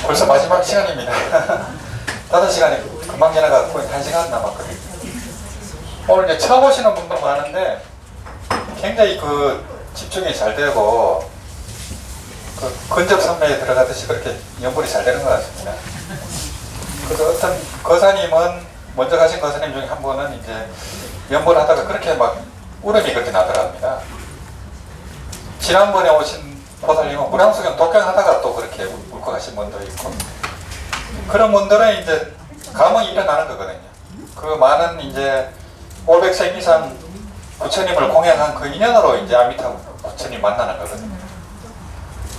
벌써 마지막 시간입니다. 5시간이 금방 지나가고 1시간 남았거든요. 오늘 이제 처음 오시는 분도 많은데 굉장히 그 집중이 잘 되고 그 근접 선매에 들어가듯이 그렇게 연불이 잘 되는 것 같습니다. 그래서 어떤 거사님은 먼저 가신 거사님 중에 한 분은 이제 연불 하다가 그렇게 막 울음이 그렇게 나더랍니다. 지난번에 오신 보살님은 무량수경 독경하다가 또 그렇게 울고 가신 분도 있고, 그런 분들은 이제 감흥이 일어나는 거거든요. 그 많은 이제 500생 이상 부처님을 공양한 그 인연으로 이제 아미타 부처님 만나는 거거든요.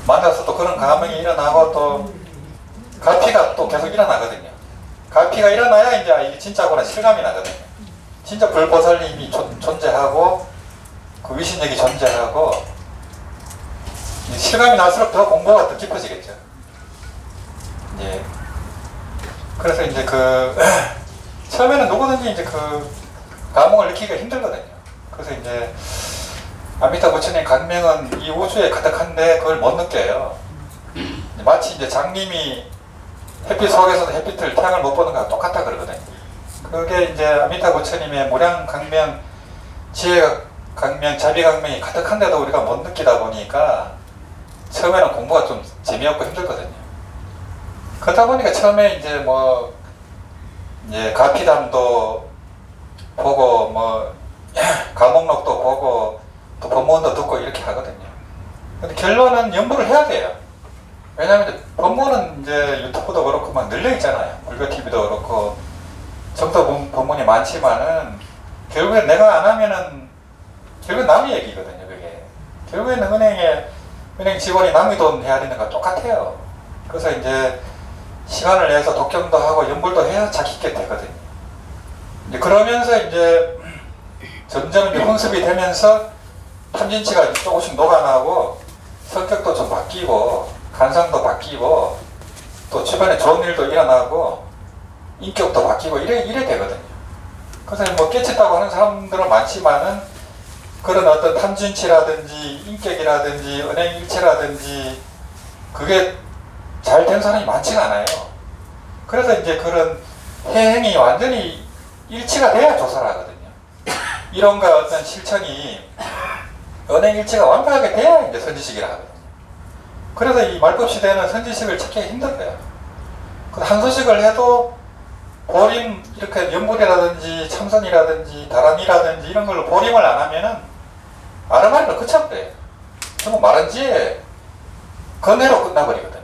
만나서 또 그런 감흥이 일어나고 또 가피가 또 계속 일어나거든요. 가피가 일어나야 이제 이게 진짜구나 실감이 나거든요. 진짜 불보살님이 존재하고 그 위신력이 존재하고 실감이 날수록 더 공부가 더 깊어지겠죠. 예. 그래서 이제 그 처음에는 누구든지 이제 그 감흥을 느끼기가 힘들거든요. 그래서 이제 아미타 부처님 강명은 이 우주에 가득한데 그걸 못 느껴요. 마치 이제 장님이 햇빛 속에서도 햇빛을 태양을 못 보는 거랑 똑같다 그러거든요. 그게 이제 아미타 부처님의 무량 강명, 지혜 강명, 자비 강명이 가득한데도 우리가 못 느끼다 보니까 처음에는 공부가 좀 재미없고 힘들거든요. 그러다 보니까 처음에 이제 뭐 이제 가피담도 보고 뭐 가목록도 보고 또 법문도 듣고 이렇게 하거든요. 근데 결론은 연구를 해야 돼요. 왜냐하면 이제 법문은 이제 유튜브도 그렇고 막 늘려 있잖아요. 불교 TV도 그렇고 정도 법문이 많지만은 결국엔 내가 안 하면은 결국엔 남의 얘기거든요. 그게 결국에는 은행 직원이 남의 돈 해야 되는 거 똑같아요. 그래서 이제 시간을 내서 독경도 하고 연불도 해야 자기 있게 되거든요. 이제 그러면서 이제 점점 이제 훈습이 되면서 탐진치가 조금씩 녹아나고 성격도 좀 바뀌고 간상도 바뀌고 또 주변에 좋은 일도 일어나고 인격도 바뀌고 이래 되거든요. 그래서 뭐 깨쳤다고 하는 사람들은 많지만은 그런 어떤 탐진치라든지 인격이라든지 은행일체라든지 그게 잘 된 사람이 많지가 않아요. 그래서 이제 그런 해행이 완전히 일치가 돼야 조사를 하거든요. 이론과 어떤 실천이 은행일체가 완벽하게 돼야 이제 선지식이라 하거든요. 그래서 이 말법 시대에는 선지식을 찾기가 힘들어요. 한소식을 해도 보림, 이렇게 연불이라든지 참선이라든지 다란이라든지 이런 걸로 보림을 안 하면은 아르바이트로 그쳐버려요. 전부 말한지에 건해로 끝나버리거든요.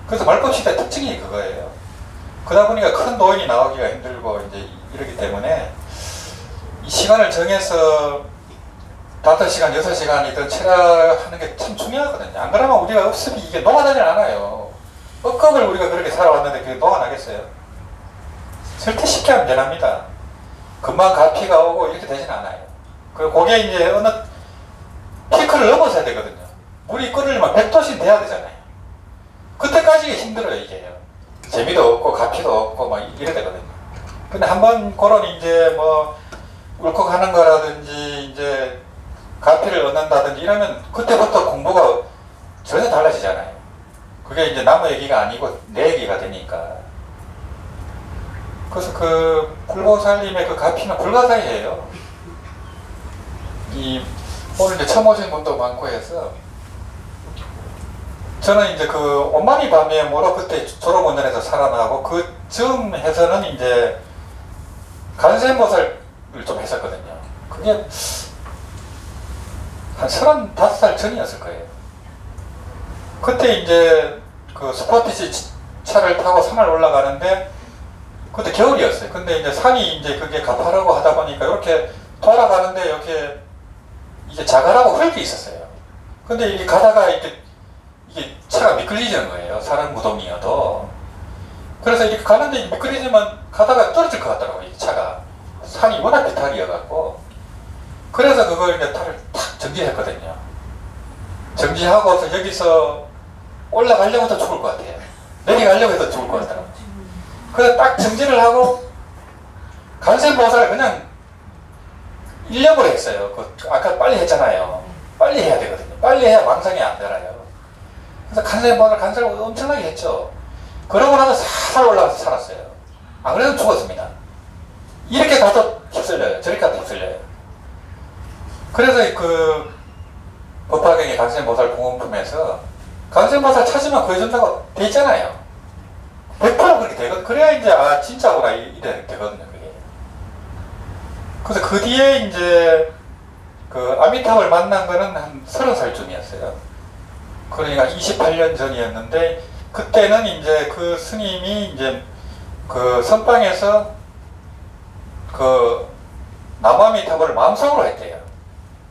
그래서 말법 시대 특징이 그거예요. 그러다 보니까 큰 노인이 나오기가 힘들고 이제 이러기 때문에 이 시간을 정해서 5시간, 6시간이든 체라하는 게 참 중요하거든요. 안 그러면 우리가 업습이 이게 녹아나질 않아요. 억겁을 우리가 그렇게 살아왔는데 그게 녹아나겠어요? 절대 쉽게 하면 되납니다. 금방 가피가 오고 이렇게 되진 않아요. 그리고 그게 이제 어느 피크를 넘어서야 되거든요. 물이 끓으려면 100도씩 돼야 되잖아요. 그때까지 힘들어요, 이게요. 재미도 없고 가피도 없고 막 이래 되거든요. 근데 한번 그런 이제 뭐 울컥하는 거라든지 이제 가피를 얻는다든지 이러면 그때부터 공부가 전혀 달라지잖아요. 그게 이제 남의 얘기가 아니고 내 얘기가 되니까. 그래서 그 불보살님의 그 가피는 불가사의예요. 오늘 이제 처음 오신 분도 많고 해서 저는 이제 그 온마니 밤에 뭐로 그때 졸업운전에서 살아나고 그 즈음해서는 이제 간센보살을 좀 했었거든요. 그게 한 35살 전이었을 거예요. 그때 이제 그 스포티시 차를 타고 산을 올라가는데 그때 겨울이었어요. 근데 이제 산이 이제 그게 가파르고 하다 보니까 이렇게 돌아가는데 이렇게 이게 자갈하고 흙이 있었어요. 근데 이게 가다가 이게 차가 미끌리지는 거예요. 사람 무덤이어도. 그래서 이렇게 가는데 미끌리지만 가다가 떨어질 것 같더라고요. 이 차가. 산이 워낙 비탈이어갖고. 그래서 그걸 이제 탈을 탁 정지했거든요. 정지하고서 여기서 올라가려고 해도 죽을 것 같아요. 내려가려고 해도 죽을 것 같더라고요. 그래서 딱 정지를 하고 간센보살을 그냥 인력으로 했어요. 아까 빨리 했잖아요. 빨리 해야 되거든요. 빨리 해야 망상이 안 들어요. 그래서 간살을 엄청나게 했죠. 그러고 나서 살살 올라가서 살았어요. 안 그래도 죽었습니다. 이렇게 가도 휩쓸려요. 저렇게 가도 휩쓸려요. 그래서 그 법화경의 관세음보살 공원품에서 관세음보살 찾으면 구해준다고 돼 있잖아요. 100% 그렇게 되거든. 그래야 이제 아 진짜구나 이래 되거든요. 그게. 그래서 그 뒤에 이제 그 아미타불을 만난 거는 한 30살쯤이었어요. 그러니까 28년 전이었는데 그때는 이제 그 스님이 이제 그 선방에서 그 남아미타불을 마음속으로 했대요.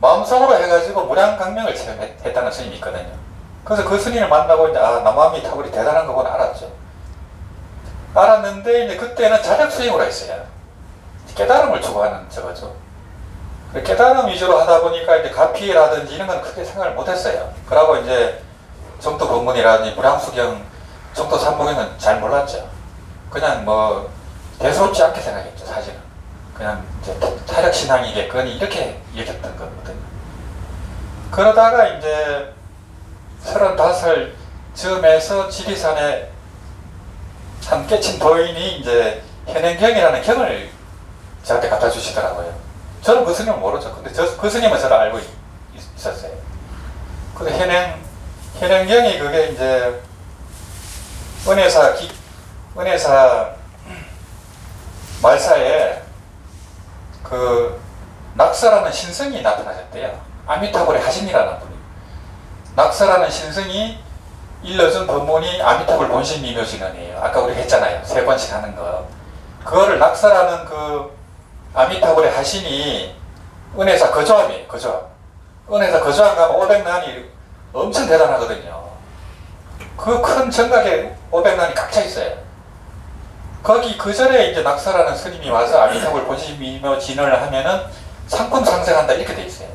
마음속으로 해가지고 무량강명을 체험했다는 스님이 있거든요. 그래서 그 스님을 만나고 이제 아 남아미타불이 대단한 거구나 알았죠. 알았는데 이제 그때는 자력수행으로 했어요. 깨달음을 추구하는 저거죠. 깨달음 위주로 하다 보니까 이제 가피라든지 이런 건 크게 생각을 못했어요. 그러고 이제 정토 법문이라든지 무량수경, 정토 삼봉에는 잘 몰랐죠. 그냥 뭐 대수롭지 않게 생각했죠. 사실은 그냥 이제 타력 신앙이겠거니 이렇게 얘기했던 거거든요. 그러다가 이제 35살 즈음에서 지리산에 한 깨친 도인이 이제 현행경이라는 경을 저한테 갖다 주시더라고요. 저는 그 스님을 모르죠. 근데 그 스님은 저를 알고 있었어요. 근데 현행경이 그게 이제 은혜사 말사에 그 낙사라는 신성이 나타나셨대요. 아미타불의 하신이라는 분이. 낙사라는 신성이 일러준 법문이 아미타불 본신미묘진언이에요. 아까 우리 했잖아요. 3번씩 하는 거. 그거를 낙사라는 그 아미타불의 하신이 은혜사 거조함이에요. 거조함. 은혜사 거조함 가면 500난이 엄청 대단하거든요. 그 큰 정각에 500난이 꽉 차 있어요. 거기 그 전에 이제 낙사라는 스님이 와서 아미타불 본신미묘진언을 하면은 상품 상생한다 이렇게 돼 있어요.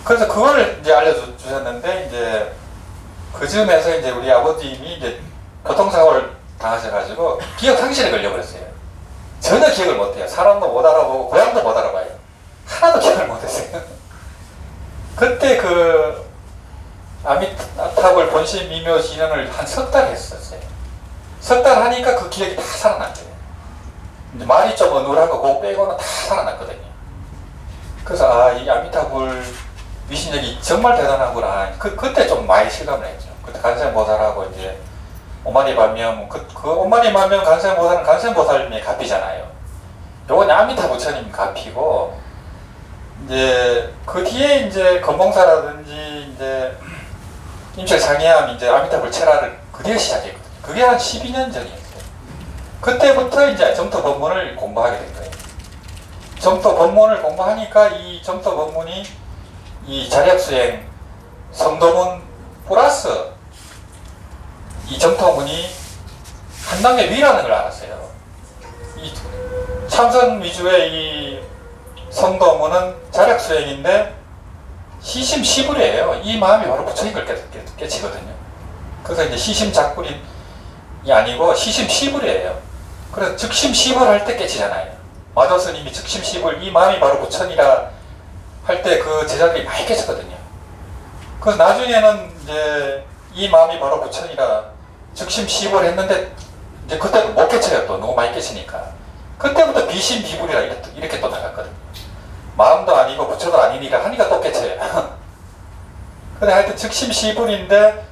그래서 그걸 이제 알려주셨는데 이제 그 즈음에서 이제 우리 아버님이 이제 교통사고를 당하셔가지고 기억 상실에 걸려버렸어요. 전혀 기억을 못해요. 사람도 못 알아보고 고향도 못 알아봐요. 하나도 기억을 못했어요. 그때 그 아미타불 본신 미묘 진언을 한 석 달 했었어요. 석 달 하니까 그 기억이 다 살아났어요. 이제 말이 좀 어눌하고 그거 빼고는 다 살아났거든요. 그래서 아, 이 아미타불 위신력이 정말 대단하구나. 그때 좀 많이 실감을 했죠. 그때 간세음보살하고 이제 오마니반면 그 오마니반면 간세음보살은 간세음보살님이 가피잖아요. 요건 아미타 부처님 가피고 이제 그 뒤에 이제 건봉사라든지 이제 임실상해암 이제 아미타불 체라를 그 뒤에 시작했거든요. 그게 한 12년 전이었어요. 그때부터 이제 정토 법문을 공부하게 된 거예요. 정토 법문을 공부하니까 이 정토 법문이 이 자력수행 성도문 플러스 이 정토문이 한 단계 위라는 걸 알았어요. 이 참선 위주의 이 성도문은 자력수행인데 시심시불이에요. 이 마음이 바로 부처인 걸 깨치거든요. 그래서 이제 시심작불이 아니고 시심시불이에요. 그래서 즉심시불 할 때 깨치잖아요. 마도스님이 즉심시불 이 마음이 바로 부처니라 할 때 그 제자들이 많이 깨쳤거든요. 그래서 나중에는 이제 이 마음이 바로 부처니라 즉심시불 했는데 이제 그때 못 깨쳐요. 또 너무 많이 깨치니까. 그때부터 비심비불이라 이렇게 또 나갔거든요. 마음도 아니고 부처도 아니니라 하니까 또 깨쳐요. 근데 하여튼 즉심시불인데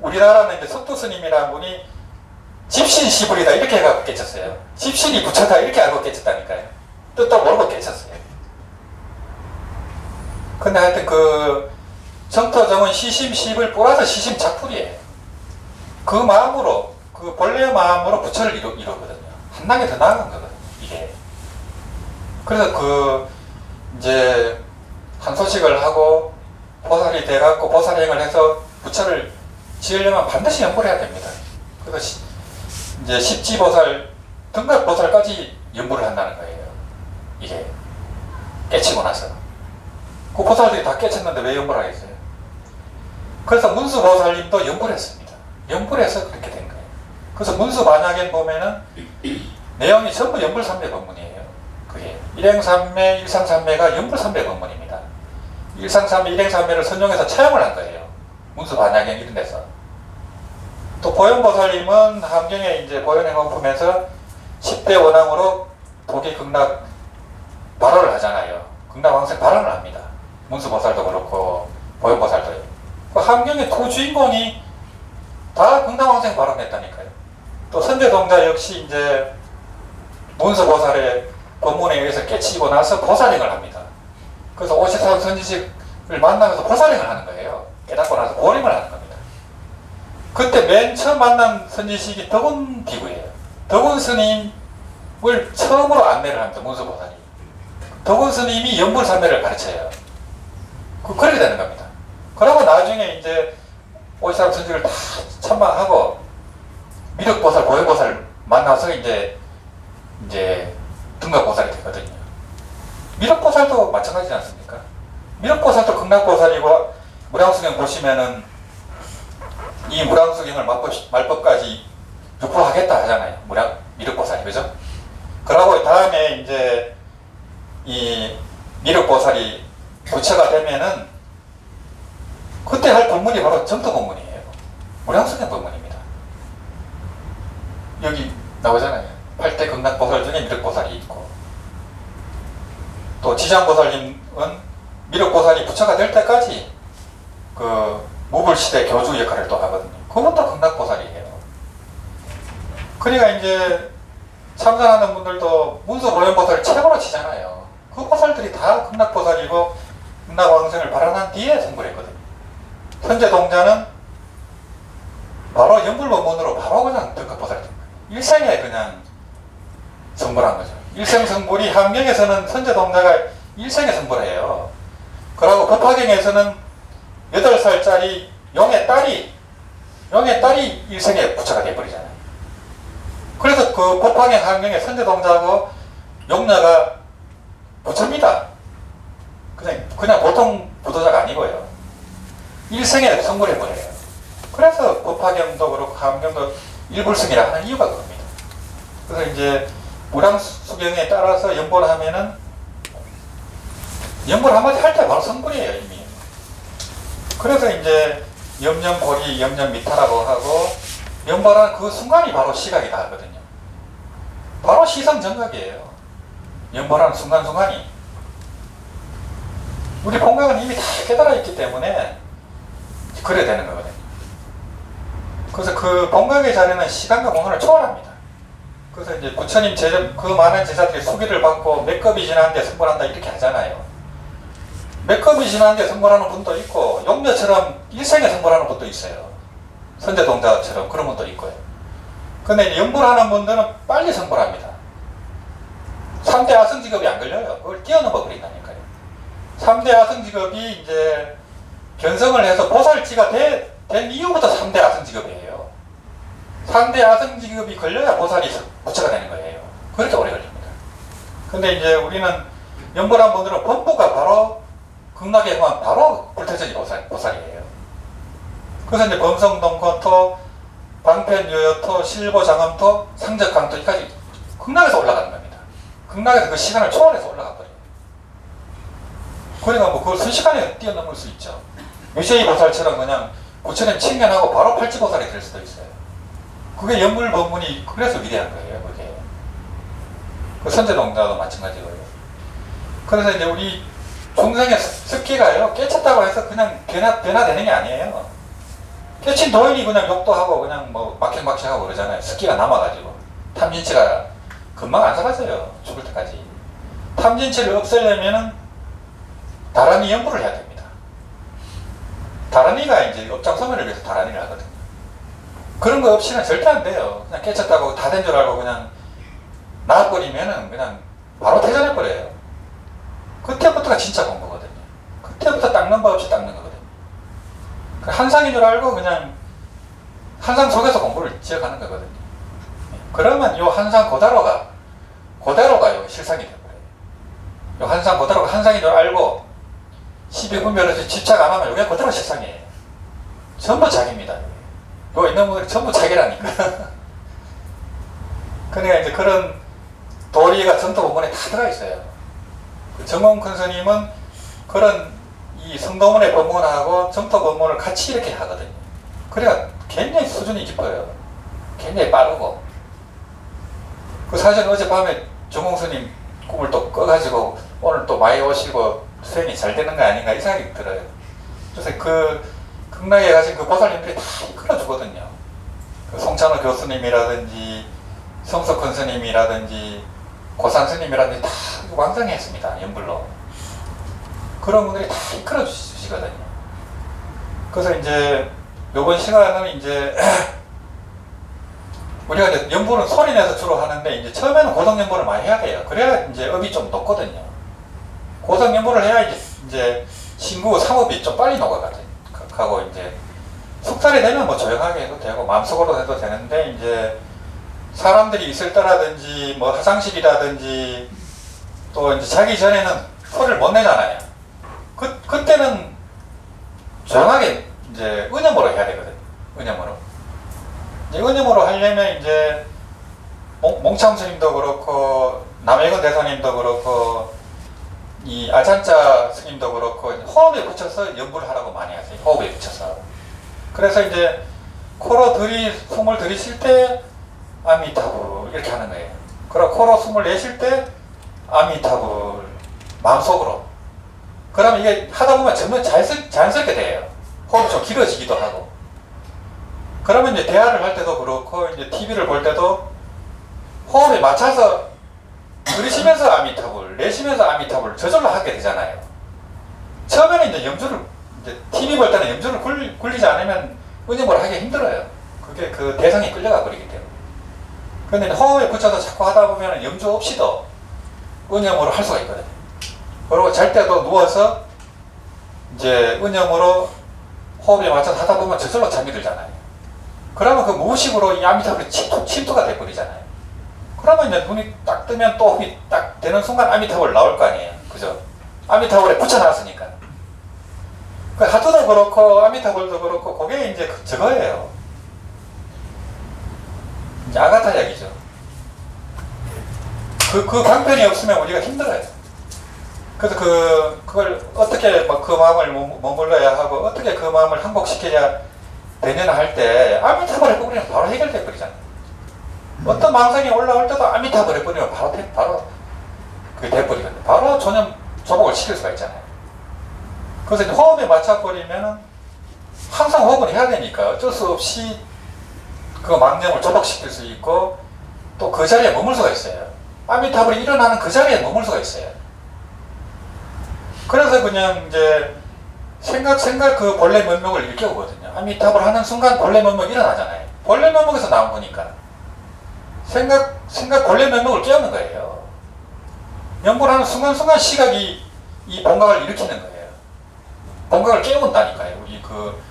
우리나라는 이제 석도스님이라는 분이 집신시불이다 이렇게 해갖고 깨쳤어요. 집신이 부처다 이렇게 알고 깨쳤다니까요. 뜻도 모르고 깨쳤어요. 근데 하여튼 그 정토정은 시심시불 플러스 시심작불이에요. 그 마음으로 그 본래 마음으로 부처를 이루거든요. 한 단계 더 나아간 거거든요. 이게. 그래서 그 이제 한소식을 하고 보살이 돼갖고 보살행을 해서 부처를 지으려면 반드시 연불 해야 됩니다. 그래서 이제 십지보살, 등각보살까지 연불을 한다는 거예요. 이게 깨치고 나서. 그 보살들이 다 깨쳤는데 왜 연불하겠어요? 그래서 문수보살님도 연불했습니다. 연불해서 그렇게 된 거예요. 그래서 문수반야경 보면은 내용이 전부 연불삼매 법문이에요. 그게 일행삼매, 일상삼매가 연불삼매 법문입니다. 일상삼매, 일행삼매를 선용해서 차용을 한 거예요. 문수 반야경 이런 데서. 또 보현보살님은 함경에 이제 보현행원품에서 10대 원앙으로 도기 극락 발언을 하잖아요. 극락왕생 발언을 합니다. 문수보살도 그렇고 보현보살도요. 그 함경의 두 주인공이 다 극락왕생 발언했다니까요. 또 선제동자 역시 이제 문수보살의 법문에 의해서 깨치고 나서 보살행을 합니다. 그래서 54 선지식을 만나면서 보살행을 하는 거예요. 깨닫고 나서 보림을 하는 겁니다. 그때 맨 처음 만난 선지식이 덕운 비구예요. 덕운 스님을 처음으로 안내를 합니다. 문수보살이. 덕운 스님이 연불산매를 가르쳐요. 그렇게 되는 겁니다. 그러고 나중에 이제 53 선지식을 다 참만하고 미륵보살, 보현보살 만나서 이제 등각보살이 되거든요. 미륵보살도 마찬가지지 않습니까? 미륵보살도 극락보살이고 무량수경 보시면은 이 무량수경을 말법까지 유포하겠다 하잖아요. 미륵보살이, 그죠? 그러고 다음에 이제 이 미륵보살이 부처가 되면은 그때 할 법문이 바로 정토 법문이에요. 무량수경 법문입니다. 여기 나오잖아요. 8대 극락보살 중에 미륵보살이 있고, 또 지장보살님은 미륵보살이 부처가 될 때까지 그 무불시대 교주 역할을 또 하거든요. 그것도 극락보살이에요. 그러니까 이제 참선하는 분들도 문수보현보살을 최고로 치잖아요. 그 보살들이 다 극락보살이고 극락왕생을 발언한 뒤에 성불했거든요. 선제동자는 바로 연불법문으로 바로 그냥 등각보살이 된 거예요. 일생에 그냥 성불한 거죠. 일생성불이 함경에서는 선제동자가 일생에 성불해요. 그리고 법화경에서는 8살짜리 용의 딸이 일생에 부처가 돼버리잖아요. 그래서 그 법화경 함경의 선제동자하고 용녀가 부처입니다. 그냥 보통 부도자가 아니고요. 일생에 성불해버려요. 그래서 법화경도 그렇고 함경도 일불승이라 하는 이유가 그겁니다. 그래서 이제 무량수경에 따라서 연보를 하면은 연보를 한마디 할 때 바로 성불이에요, 이미. 그래서 이제 염념보리, 염념미타라고 하고 연보라는 그 순간이 바로 시각이 닿거든요. 바로 시성정각이에요. 연보라는 순간순간이. 우리 본각은 이미 다 깨달아 있기 때문에 그래야 되는 거거든요. 그래서 그 본각의 자리는 시간과 공간을 초월합니다. 그래서 이제 부처님 그 많은 제자들이 수기를 받고 몇 급이 지났는데 성불한다 이렇게 하잖아요. 몇 급이 지났는데 성불하는 분도 있고 용녀처럼 일생에 성불하는 분도 있어요. 선제동자처럼 그런 분도 있고요. 근데 이제 연불하는 분들은 빨리 성불합니다. 3대 아성직업이 안 걸려요. 그걸 뛰어넘어 버린다니까요. 3대 아성직업이 이제 견성을 해서 보살지가 된 이후부터 3대 아성직업이에요. 3대 아성직업이 걸려야 보살이 부처가 되는 거예요. 그렇게 오래 걸립니다. 근데 이제 우리는 연불한 분들은 본부가 바로 극락에 가면 바로 불태전이 보살이에요. 그래서 이제 범성동고토, 방편유여토, 실보장엄토, 상적강토 이까지 극락에서 올라가는 겁니다. 극락에서 그 시간을 초월해서 올라가 버려요. 그러니까 뭐 그걸 순식간에 뛰어넘을 수 있죠. 유세희 보살처럼 그냥 부처님 칭견하고 바로 팔찌보살이 될 수도 있어요. 그게 연불법문이 그래서 위대한 거예요, 그게. 그 선제동자도 마찬가지고요. 그래서 이제 우리 중생의 습기가요, 깨쳤다고 해서 그냥 변화되는 게 아니에요. 깨친 도인이 그냥 욕도 하고 그냥 뭐 막행막행하고 그러잖아요. 습기가 남아가지고. 탐진치가 금방 안 사라져요, 죽을 때까지. 탐진치를 없애려면은 다란이 연불을 해야 됩니다. 다란이가 이제 업장소멸을 위해서 다란이를 하거든요. 그런 거 없이는 절대 안 돼요. 그냥 깨쳤다고 다 된 줄 알고 그냥 나와버리면은 그냥 바로 퇴전해버려요. 그때부터가 진짜 공부거든요. 그때부터 닦는 법 없이 닦는 거거든요. 한상인 줄 알고 그냥 한상 속에서 공부를 지어가는 거거든요. 그러면 요 한상 고다로가 요 실상이 되어버려요. 요 한상 고다로가 한상인 줄 알고 시비분별해서 집착 안 하면 요게 고다로 실상이에요. 전부 자기입니다. 요 있는 분들이 전부 자기라니까. 그러니까 이제 그런 도리가 전토 부분에 다 들어있어요. 정원 큰 스님은 그런 이 성도문의 법문하고 정토 법문을 같이 이렇게 하거든요. 그래야 굉장히 수준이 깊어요. 굉장히 빠르고. 그 사실 어젯밤에 정홍스님 꿈을 또 꺼가지고 오늘 또 많이 오시고 수행이 잘 되는 거 아닌가 이 생각이 들어요. 그래서 그 극락에 가신 그 보살님들이 다 이끌어주거든요. 그 송찬호 교수님이라든지 성석훈 스님이라든지 고산 스님이라든지 다 왕성했습니다. 연불로. 그런 분들이 다 이끌어 주시거든요. 그래서 이제 요번 시간은 이제 우리가 이제 연불은 소리 내서 주로 하는데 이제 처음에는 고성 연불을 많이 해야 돼요. 그래야 이제 업이 좀 높거든요. 고성 연불을 해야 이제 신구 삼업이 좀 빨리 녹아가고 이제 숙달이 되면 뭐 조용하게 해도 되고 마음속으로 해도 되는데 이제 사람들이 있을 때라든지 뭐 화장실이라든지 또 이제 자기 전에는 소리를 못 내잖아요. 그때는 조용하게 이제 은염으로 해야 되거든요. 은염으로. 이제 은염으로 하려면 이제 몽참 스님도 그렇고 남해건 대사님도 그렇고 이 알찬자 스님도 그렇고 호흡에 붙여서 연불을 하라고 많이 하세요. 호흡에 붙여서. 그래서 이제 코로 숨을 들이쉴 때 아미타불 이렇게 하는 거예요. 그리고 코로 숨을 내쉴 때 아미타불 마음속으로. 그러면 이게 하다 보면 점점 자연스럽게 돼요. 호흡이 좀 길어지기도 하고. 그러면 이제 대화를 할 때도 그렇고 이제 TV를 볼 때도 호흡에 맞춰서 들이쉬면서 아미타불, 내쉬면서 아미타불 저절로 하게 되잖아요. 처음에는 이제 이제 TV 볼 때는 염주를 굴리지 않으면 은염을 하기 힘들어요. 그게 그 대상이 끌려가 버리기 때문에. 근데 호흡에 붙여서 자꾸 하다 보면 염주 없이도 은염으로 할 수가 있거든요. 그리고 잘 때도 누워서 이제 은염으로 호흡에 맞춰서 하다 보면 저절로 잠이 들잖아요. 그러면 그 무의식으로 이 아미타불이 침투가 돼버리잖아요. 그러면 이제 눈이 딱 뜨면 또 호흡이 딱 되는 순간 아미타불 나올 거 아니에요. 그죠? 아미타불에 붙여놨으니까. 그 하트도 그렇고 아미타불도 그렇고 그게 이제 저거예요. 이제 아가타 약이죠. 그 방편이 없으면 우리가 힘들어요. 그래서 그걸 어떻게 그 마음을 머물러야 하고 어떻게 그 마음을 항복시켜야 되느냐 할 때 아미타불 해버리면 바로 해결돼 버리잖아요. 어떤 망상이 올라올 때도 아미타불 해버리면 바로 그게 돼버리거든요. 바로 조복을 시킬 수가 있잖아요. 그래서 이제 호흡에 맞춰버리면 항상 호흡을 해야 되니까 어쩔 수 없이 그 망념을 조복시킬 수 있고 또 그 자리에 머물 수가 있어요. 아미타불이 일어나는 그 자리에 머물 수가 있어요. 그래서 그냥 이제 생각 그 본래 면목을 일깨우거든요. 아미타불 하는 순간 본래 면목이 일어나잖아요. 본래 면목에서 나온 거니까. 생각 본래 면목을 깨우는 거예요. 연불하는 순간순간 시각이 이 본각을 일으키는 거예요. 본각을 깨운다니까요. 우리 그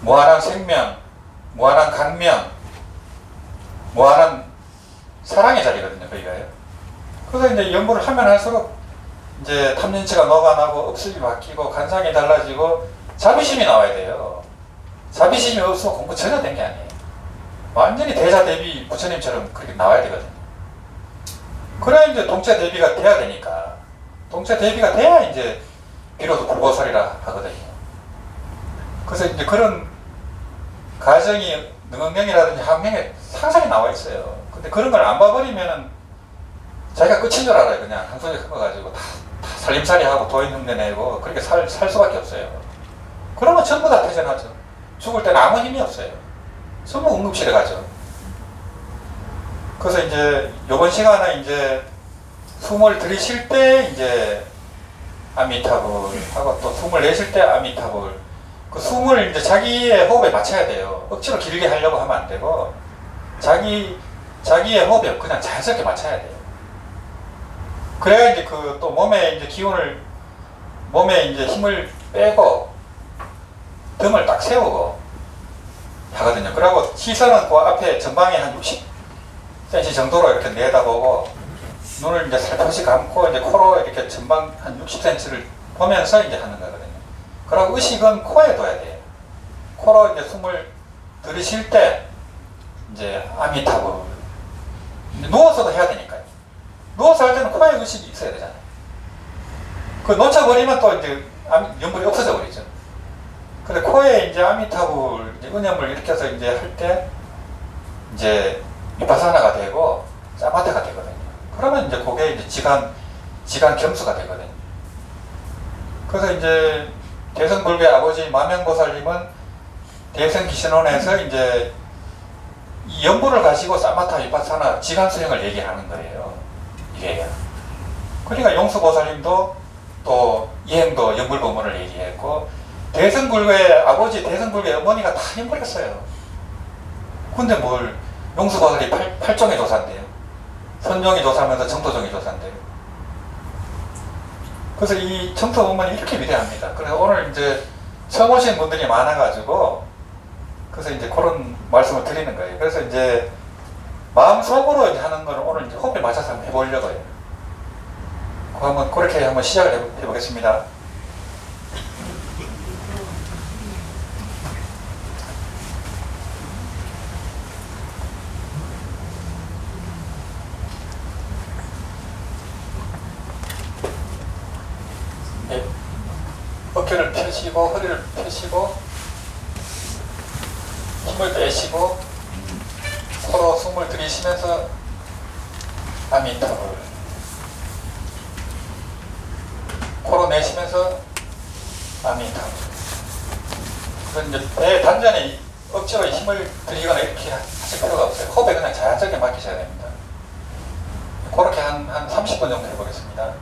무한한 생명, 무한한 강명, 무한한 사랑의 자리거든요. 거기가요. 그래서 이제 연불을 하면 할수록 이제 탐진치가 녹아나고 업습이 바뀌고 간상이 달라지고 자비심이 나와야 돼요. 자비심이 없으면 공부 전혀 된 게 아니에요. 완전히 대자대비 부처님처럼 그렇게 나와야 되거든요. 그래야 이제 동체대비가 돼야 되니까. 동체대비가 돼야 이제 비로소 불보살이라 하거든요. 그래서 이제 그런 가정이 능응명이라든지 학명에 상상이 나와 있어요. 근데 그런 걸 안 봐버리면은 자기가 끝인 줄 알아요. 그냥 한 손에 섞어가지고 다 살림살이 하고 도인 흉내 내고 그렇게 살 수밖에 없어요. 그러면 전부 다 퇴전하죠. 죽을 때는 아무 힘이 없어요. 전부 응급실에 가죠. 그래서 이제 요번 시간은 이제 숨을 들이쉴 때 이제 아미타불 하고 또 숨을 내쉴 때 아미타불. 그 숨을 이제 자기의 호흡에 맞춰야 돼요. 억지로 길게 하려고 하면 안 되고 자기의 호흡에 그냥 자연스럽게 맞춰야 돼요. 그래야 이제 그 또 몸에 이제 몸에 이제 힘을 빼고 등을 딱 세우고 하거든요. 그리고 시선은 그 앞에 전방에 한 60cm 정도로 이렇게 내다보고 눈을 이제 살포시 감고 이제 코로 이렇게 전방 한 60cm를 보면서 이제 하는 거거든요. 그리고 의식은 코에 둬야 돼요. 코로 이제 숨을 들이쉴 때 이제 아미타불. 누워서도 해야 되니까요. 누워서 할 때는 코에 의식이 있어야 되잖아요. 그 놓쳐버리면 또 이제 연불이 없어져 버리죠. 근데 코에 이제 아미타불, 이제 은염을 일으켜서 이제 할 때 이제 비파사나가 되고 사마타가 되거든요. 그러면 이제 그게 이제 지간 겸수가 되거든요. 그래서 이제 대승불교의 아버지 마명보살님은 대승기신론에서 이제 이 연불을 가지고 사마타, 비파사나, 지간 수행을 얘기하는 거예요. 이게. 그러니까 용수보살님도 또 이행도 연불법문을 얘기했고, 대승불교의 아버지, 대승불교의 어머니가 다 연불했어요. 근데 뭘, 용수보살이 팔종의 조사인데요. 선종의 조사면서 정도종의 조사인데요. 그래서 이 정토법문이 이렇게 위대합니다. 그래서 오늘 이제 처음 오신 분들이 많아가지고, 그래서 이제 그런 말씀을 드리는 거예요. 그래서 이제 마음속으로 이제 하는 거는 오늘 이제 호흡에 맞춰서 한번 해보려고 해요. 한번 그렇게 한번 시작을 해보겠습니다. 네. 어깨를 펴시고 허리를 펴시고 힘을 빼시고 코로 숨을 들이쉬면서 아미타불, 코로 내쉬면서 아미타불. 그건 이제 배 단전에 억지로 힘을 들이거나 이렇게 하실 필요가 없어요. 호흡에 그냥 자연스럽게 맡기셔야 됩니다. 그렇게 한 30분 정도 해보겠습니다.